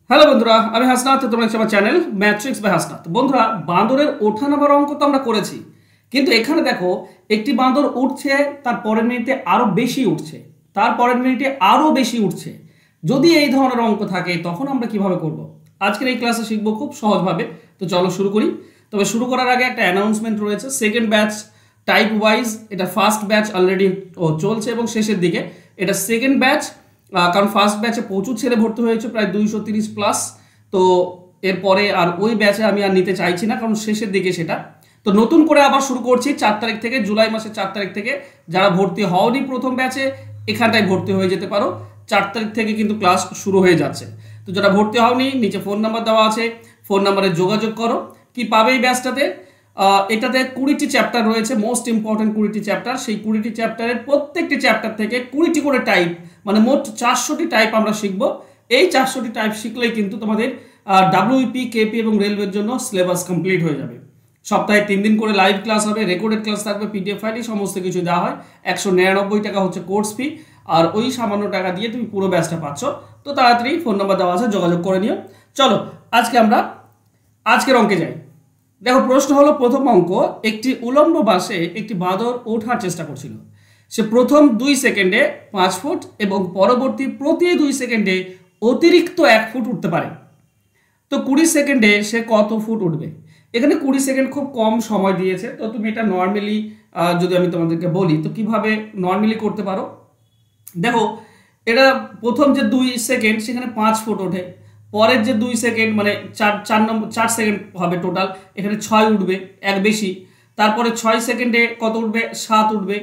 Hello বন্ধুরা, আমি হাসনাত। তোমরা আমার চ্যানেল ম্যাট্রিক্স বাই হাসনাত। বন্ধুরা, বাঁদরের ওঠানামার অঙ্ক তো আমরা করেছি, কিন্তু এখানে দেখো একটি বাঁদর উঠছে, তার পরের মিনিটে আরো বেশি উঠছে, তার পরের মিনিটে আরো বেশি উঠছে। যদি এই ধরনের অঙ্ক থাকে তখন আমরা কিভাবে করব? আজকের এই ক্লাসে শিখবো খুব সহজভাবে। তো চলো শুরু করি। তবে শুরু করার আগে একটা অ্যানাউন্সমেন্ট রয়েছে। সেকেন্ড ব্যাচ টাইপ ওয়াইজ, এটা ফার্স্ট ব্যাচ অলরেডি চলছে এবং শেষের দিকে এটা সেকেন্ড ব্যাচ। কারণ ফার্স্ট ব্যাচে প্রচুর ছেলে ভর্তি হয়েছে, প্রায় 230 প্লাস। তো এরপরে আর ওই ব্যাচে আমি আর নিতে চাইছি না, কারণ শেষের দিকে সেটা। তো নতুন করে আবার শুরু করছি 4 তারিখ থেকে, জুলাই মাসের 4 তারিখ থেকে। যারা ভর্তি হওনি প্রথম ব্যাচে, এখানটায় ভর্তি হয়ে যেতে পারো। 4 তারিখ থেকে কিন্তু ক্লাস শুরু হয়ে যাচ্ছে। তো যারা ভর্তি হওনি, নিচে ফোন নাম্বার দেওয়া আছে, ফোন নাম্বারে যোগাযোগ করো। কি পাবে এই ব্যাচটাতে? এটাতে 20টি চ্যাপ্টার রয়েছে, মোস্ট ইম্পর্টেন্ট 20টি চ্যাপ্টার। সেই 20টি চ্যাপ্টারের প্রত্যেকটি চ্যাপ্টার থেকে 20টি করে টাইপ, মানে মোট 400টি টাইপ আমরা শিখবো। এই 400টি টাইপ শিখলেই কিন্তু তোমাদের ডাব্লিউপি, কেপি এবং রেলওয়ের জন্য সিলেবাস কমপ্লিট হয়ে যাবে। সপ্তাহে 3 দিন করে লাইভ ক্লাস হবে, রেকর্ডেড ক্লাস থাকবে, পিডিএফ ফাইলে সমস্ত কিছু দেওয়া হয়। 199 টাকা হচ্ছে কোর্স ফি, আর ওই সামান্য টাকা দিয়ে তুমি পুরো ব্যাচটা পাচ্ছ। তো তাড়াতাড়ি ফোন নাম্বার দেওয়া আছে, যোগাযোগ করে নিও। চলো আজকের অঙ্কে যাই। দেখো, প্রশ্ন হলো প্রথম অঙ্ক, একটি উলম্ব বাসে একটি বাঁদর ওঠার চেষ্টা করছিল। সে প্রথম 2 সেকেন্ডে 5 ফুট এবং পরবর্তী প্রতি 2 সেকেন্ডে অতিরিক্ত 1 ফুট উঠতে পারে। তো 20 সেকেন্ডে সে কত ফুট উঠবে? এখানে 20 সেকেন্ড খুব কম সময় দিয়েছে। তো তুমি এটা নর্মালি যদি আমি তোমাদেরকে বলি, তো কিভাবে নর্মালি করতে পারো? দেখো, এটা প্রথম যে 2 সেকেন্ড সেখানে 5 ফুট ওঠে, পরের যে 2 সেকেন্ড মানে 4 সেকেন্ড হবে টোটাল, এখানে 6 উঠবে, এক বেশি। তারপরে 6 সেকেন্ডে কত উঠবে? 7 উঠবে,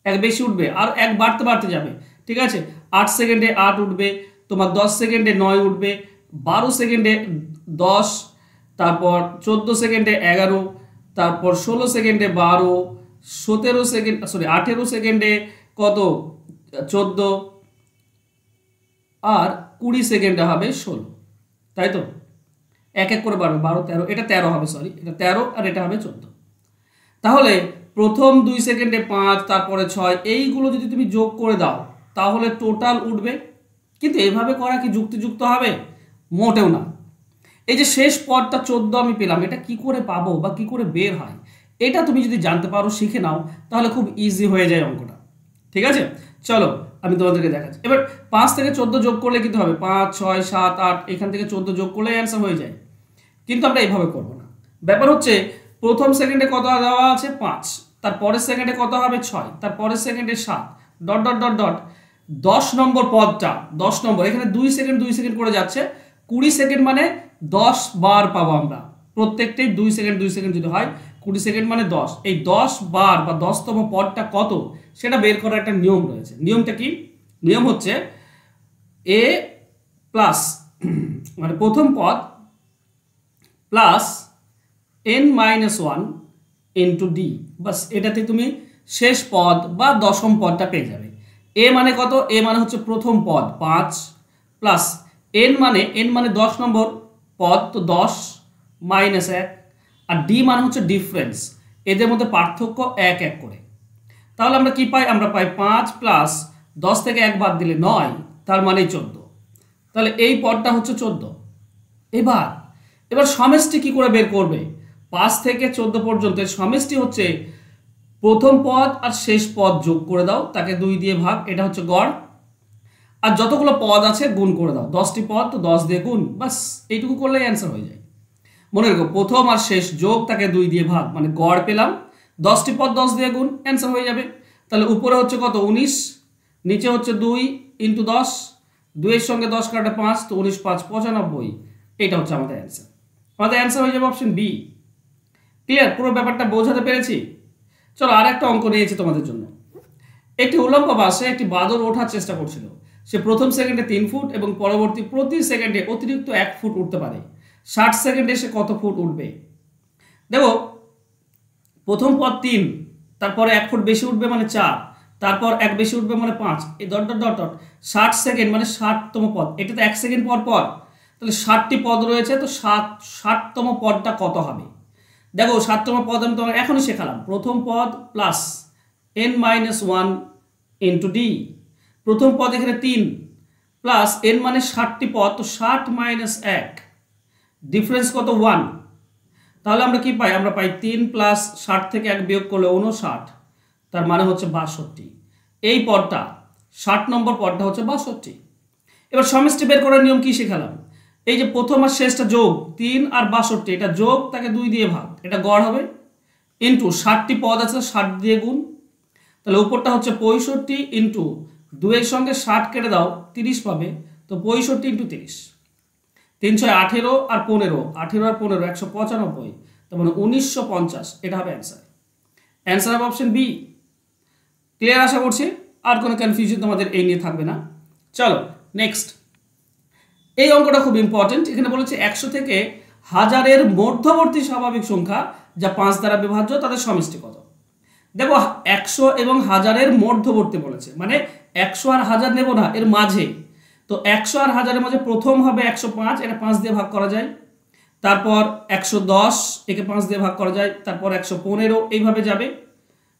এক বেশি উঠবে, আর এক বাড়তে বাড়তে যাবে। ঠিক আছে, 8 সেকেন্ডে 8 উঠবে, তোমার 10 সেকেন্ডে 9 উঠবে, 12 সেকেন্ডে 10, তারপর 14 সেকেন্ডে 11, তারপর 16 সেকেন্ডে 12, 17 সেকেন্ড 18 সেকেন্ডে কত? 14, আর 20 সেকেন্ডে হবে 16। তাই তো? এক এক করে বাড়বে, 12, 13, এটা 13 হবে, এটা 13 আর এটা হবে 14। তাহলে প্রথম 2 সেকেন্ডে 5, তারপরে 6, এইগুলো যদি তুমি যোগ করে দাও তাহলে টোটাল উঠবে। কিন্তু এভাবে করা কি যুক্তিযুক্ত হবে? মোটেও না। এই যে শেষ পদটা 14 আমি পেলাম, এটা কি করে পাবো বা কি করে বের হয়, এটা তুমি যদি জানতে পারো, শিখে নাও, তাহলে খুব ইজি হয়ে যায় অঙ্কটা। ঠিক আছে, চলো আমি তোমাদেরকে দেখাচ্ছি। এবার 5 থেকে 14 যোগ করলে কিন্তু হবে 5, 6, 7, 8, এখান থেকে 14 যোগ করলে অ্যান্সার হয়ে যায়। কিন্তু আমরা এইভাবে করবো না। ব্যাপার হচ্ছে, প্রথম সেকেন্ডে কত দেওয়া আছে? 5, তার পরের সেকেন্ডে কত হবে? 6, তার পরের সেকেন্ডে 7, ডট ডট ডট ডট 10 নম্বর পদটা, 10 নম্বর, এখানে 2 সেকেন্ড 2 সেকেন্ড করে যাচ্ছে। 20 সেকেন্ড মানে 10 বার পাবো আমরা, প্রত্যেকটাই 2 সেকেন্ড 2 সেকেন্ড যদি হয়, 20 সেকেন্ড মানে 10। এই 10 বার বা 10তম পদটা কত সেটা বের করার একটা নিয়ম রয়েছে। নিয়মটা কি? নিয়ম হচ্ছে এ প্লাস মানে প্রথম পদ প্লাস n-1 ইন্টু ডি, বাস। এটাতে তুমি শেষ পদ বা দশম পদটা পেয়ে যাবে। এ মানে কত? এ মানে হচ্ছে প্রথম পদ 5, প্লাস n মানে 10 নম্বর পদ, তো 10 মাইনাস 1, আর ডি মানে হচ্ছে ডিফারেন্স, এদের মধ্যে পার্থক্য 1 1 করে। তাহলে আমরা কি পাই? আমরা পাই 5 প্লাস 10 থেকে 1 বাদ দিলে 9, তার মানে 14। তাহলে এই পদটা হচ্ছে 14। এবার সমষ্টি কি করে বের করবে? 5 থেকে 14 পর্যন্ত সমষ্টি হচ্ছে প্রথম পদ আর শেষ পদ যোগ করে দাও, তাকে 2 দিয়ে ভাগ, এটা হচ্ছে গড়। আর যতগুলো পদ আছে গুণ করে দাও, 10টি পদ তো 10 দিয়ে গুণ, বাস। এইটুকু করলেই অ্যান্সার হয়ে যায়। মনে রেখো, প্রথম আর শেষ যোগ, তাকে 2 দিয়ে ভাগ, মানে গড় পেলাম। 10টি পদ 10 দিয়ে গুণ, অ্যান্সার হয়ে যাবে। তাহলে উপরে হচ্ছে কত? 19, নিচে হচ্ছে 2 ইন্টু 10, 2 এর সঙ্গে 10 কাটা 5, তো 19 5 95। এটা হচ্ছে আমাদের অ্যান্সার। আমাদের অ্যান্সার হয়ে যাবে অপশন বি। ক্লিয়ার? পুরো ব্যাপারটা বোঝাতে পেরেছি? চলো আর একটা অঙ্ক নিয়েছি তোমাদের জন্য। একটি উলম্ব বাসে একটি বাঁদর ওঠার চেষ্টা করছিল। সে প্রথম সেকেন্ডে 3 ফুট এবং পরবর্তী প্রতি সেকেন্ডে অতিরিক্ত 1 ফুট উঠতে পারে। 60 সেকেন্ডে সে কত ফুট উঠবে? দেখো, প্রথম পদ 3, তারপরে 1 ফুট বেশি উঠবে মানে 4, তারপর 1 বেশি উঠবে মানে 5, এই dot dot dot dot 60 second মানে 60তম পদ। এটা তো 1 সেকেন্ড পর পর, তাহলে 60টি পদ রয়েছে, তো 60তম পদটা কত হবে? দেখো, 7তম পদ আমি তোমাকে এখনই শেখালাম। প্রথম পদ প্লাস n-1 ইন্টু ডি। প্রথম পদ এখানে 3, প্লাস n মানে 60টি পদ, তো 60 মাইনাস 1, ডিফারেন্স কত 1, তাহলে আমরা কি পাই? আমরা পাই 3 প্লাস 60 থেকে 1 বিয়োগ করলে 59, তার মানে হচ্ছে 62। এই পদটা 60 নম্বর পদটা হচ্ছে 62। এবার সমষ্টি বের করার নিয়ম কি শেখালাম? এই যে প্রথম আর শেষটা যোগ 3 আর 62, এটা যোগ, তাকে 2 দিয়ে ভাগ, এটা গড় হবে, ইন্টু 60টি পদ আছে 60 দিয়ে গুণ, তাহলে উপরটা হচ্ছে 65 ইন্টু 2 এর সঙ্গে 60 কেটে দাও 30 পাবে, তো 65 ইন্টু 30, 318 আর 15, 18 আর 15 195, তার মানে 1950, এটা হবে অ্যান্সার। অ্যান্সার হবে অপশন বি। ক্লিয়ার আশা করছি, আর কোনো কনফিউশন তোমাদের এই নিয়ে থাকবে না। চলো নেক্সট, এই অঙ্কটা খুব ইম্পর্টেন্ট। এখানে বলেছে 100 থেকে 1000-এর মধ্যবর্তী স্বাভাবিক সংখ্যা যা 5 দ্বারা বিভাজ্য তাদের সমষ্টি কত? দেখো 100 এবং 1000-এর মধ্যবর্তী বলেছে, মানে 100 আর 1000 নেব না, এর মাঝে। তো 100 আর 1000-এর মাঝে প্রথম হবে 105, এটা 5 দিয়ে ভাগ করা যায়, তারপর 110, একে 5 দিয়ে ভাগ করা যায়, তারপর 115, এইভাবে যাবে।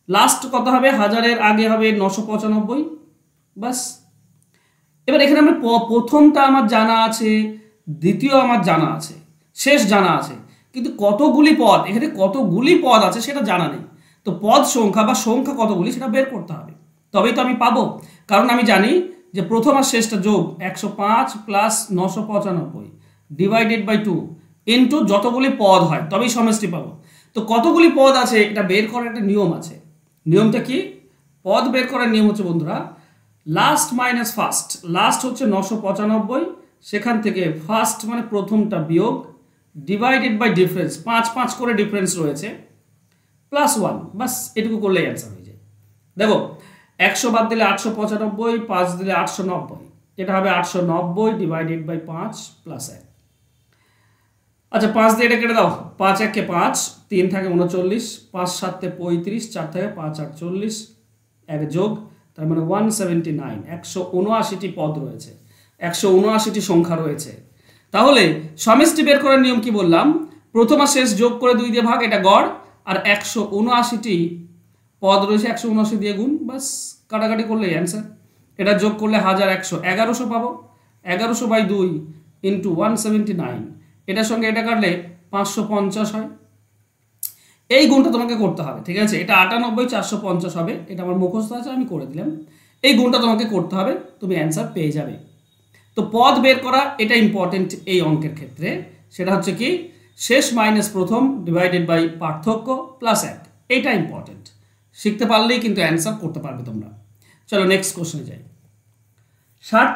লাস্ট কত হবে? 1000-এর আগে হবে 995, বাস। এবার এখানে আমি প্রথমটা আমার জানা আছে, দ্বিতীয় আমার জানা আছে, শেষ জানা আছে, কিন্তু কতগুলি পদ, এখানে কতগুলি পদ আছে সেটা জানা নেই। তো পদ সংখ্যা বা সংখ্যা কতগুলি সেটা বের করতে হবে, তবেই তো আমি পাবো। কারণ আমি জানি যে প্রথম আর শেষটা যোগ 105 প্লাস 995 ডিভাইডেড বাই 2 ইন্টু যতগুলি পদ হয় তবেই সমষ্টি পাবো। তো কতগুলি পদ আছে এটা বের করার একটা নিয়ম আছে। নিয়মটা কি? পদ বের করার নিয়ম হচ্ছে বন্ধুরা, লাস্ট মাইনাস ফার্স্ট। লাস্ট হচ্ছে 995, সেখান থেকে ফার্স্ট মানে প্রথমটা বিয়োগ, ডিভাইডেড বাই ডিফারেন্স, 5 5 করে ডিফারেন্স রয়েছে, প্লাস 1, বাস। এটুকু করলেই অ্যান্সার হয়ে যায়। দেখো 100 বাদ দিলে 895, 5 দিলে 890, এটা হবে 890 ডিভাইডেড বাই 5 প্লাস 1। আচ্ছা 5 দিয়ে এটা কেটে দাও, 5 1 5, 3 থাকে 39, 5 7 35, 4 থাকে 5 8 40, 1 যোগ, তার মানে 179। 179টি পদ রয়েছে, 179টি সংখ্যা রয়েছে। তাহলে সমষ্টি বের করার নিয়ম কি বললাম? প্রথম আর শেষ যোগ করে 2 দিয়ে ভাগ, এটা গড়, আর 179টি পদ রয়েছে 179 দিয়ে গুণ, বাস। কাটাকাটি করলে অ্যান্সার। এটা যোগ করলে 1100, 1100 পাবো। 1100 বাই 2 ইন্টু 179, এটার সঙ্গে এটা কাটলে 550 হয়। এই গুণটা তোমাকে করতে হবে, ঠিক আছে? এটা 98 450 হবে, এটা আমার মুখস্থ আছে, আমি করে দিলাম। এই গুণটা তোমাকে করতে হবে, তুমি অ্যান্সার পেয়ে যাবে। তো পদ বের করা এটা ইম্পর্টেন্ট এই অঙ্কের ক্ষেত্রে। সেটা হচ্ছে কি, শেষ মাইনাস প্রথম ডিভাইডেড বাই পার্থক্য প্লাস 1, এইটা ইম্পর্টেন্ট। শিখতে পারলেই কিন্তু অ্যান্সার করতে পারবে তোমরা। চলো নেক্সট কোশ্চেনে যাই। 60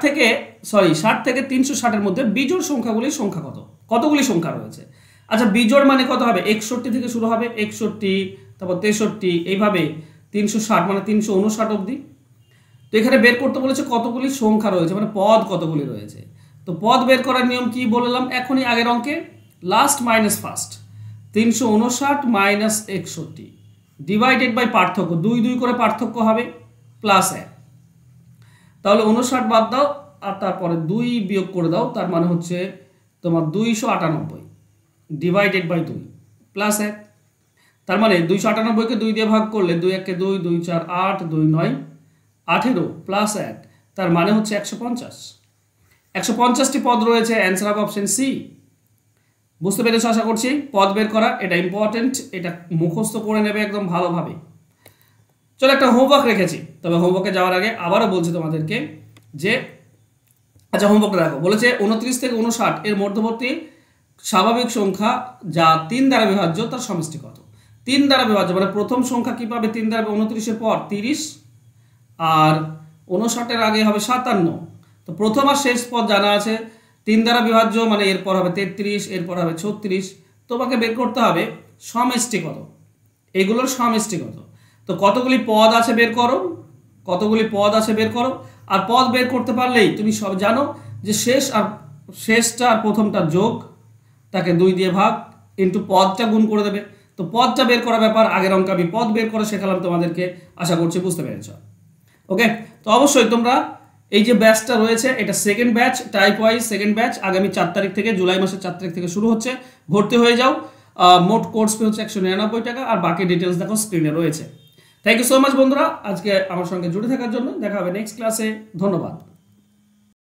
থেকে 360-এর মধ্যে বিজোড় সংখ্যাগুলির সংখ্যা কত? কতগুলি সংখ্যা রয়েছে? আচ্ছা বিজোড় মানে কত হবে? 61 থেকে শুরু হবে, 61, তারপর 63, এইভাবে 360 মানে 359 অবধি। তো এখানে বের করতে বলেছে কতগুলি সংখ্যা রয়েছে, মানে পদ কতগুলি রয়েছে। তো পদ বের করার নিয়ম কি বললাম এখনই আগের অঙ্কে, last minus first, 359 minus 61 divided by পার্থক্য, 2 2 করে পার্থক্য হবে, প্লাস 1। তাহলে 59 বাদ দাও আর তারপরে 2 বিয়োগ করে দাও, তার মানে হচ্ছে তোমার 298 ডিভাইডেড বাই 2 প্লাস 1। তার মানে 298কে 2 দিয়ে ভাগ করলে 2 1 2, 2 4 8, 2 9 18 প্লাস 1, তার মানে হচ্ছে 150। 150টি পদ রয়েছে, অ্যান্সার হবে অপশন সি। বুঝতে পেরেছো আশা করছি? পদ বের করা এটা ইম্পর্টেন্ট, এটা মুখস্থ করে নেবে একদম ভালোভাবে। চলো একটা হোমওয়ার্ক রেখেছি, তবে হোমওয়ার্কে যাওয়ার আগে আবারও বলছি তোমাদেরকে যে, আচ্ছা হোমওয়ার্কটা দেখো, বলেছে 29 থেকে 59 এর মধ্যবর্তী স্বাভাবিক সংখ্যা যা 3 দ্বারা বিভাজ্য তার সমষ্টি কত? 3 দ্বারা বিভাজ্য মানে প্রথম সংখ্যা কি পাবে? 3 দ্বারা 29-এর পর 30, আর 59-এর আগে হবে 57। তো প্রথম আর শেষ পদ জানা আছে, 3 দ্বারা বিভাজ্য মানে এরপর হবে 33, এরপর হবে 36। তোমাকে বের করতে হবে সমষ্টি কত, এগুলোর সমষ্টি কত। তো কতগুলি পদ আছে বের করো, কতগুলি পদ আছে বের করো। আর পদ বের করতে পারলেই তুমি সব জানো যে শেষটা আর প্রথমটা যোগ, তাকে 2 দিয়ে ভাগ, ইন্টু পদটা গুণ করে দেবে। তো পদটা বের করা ব্যাপার, আগের অঙ্কে আমি পদ বের করে শেখালাম তোমাদেরকে, আশা করছি বুঝতে পেরেছ। ওকে, তো অবশ্যই তোমরা এই যে ব্যাচটা রয়েছে এটা second batch, type wise second batch, আগামী 4 তারিখ থেকে, জুলাই মাসের 4 তারিখ থেকে শুরু হচ্ছে, ভর্তি হয়ে যাও। মোট কোর্স ফি হচ্ছে 199 টাকা, আর বাকি ডিটেলস দেখো স্ক্রিনে রয়েছে। থ্যাংক ইউ সো মাচ বন্ধুরা আজকে আমার সঙ্গে জুড়ে থাকার জন্য। দেখা হবে নেক্সট ক্লাসে, ধন্যবাদ।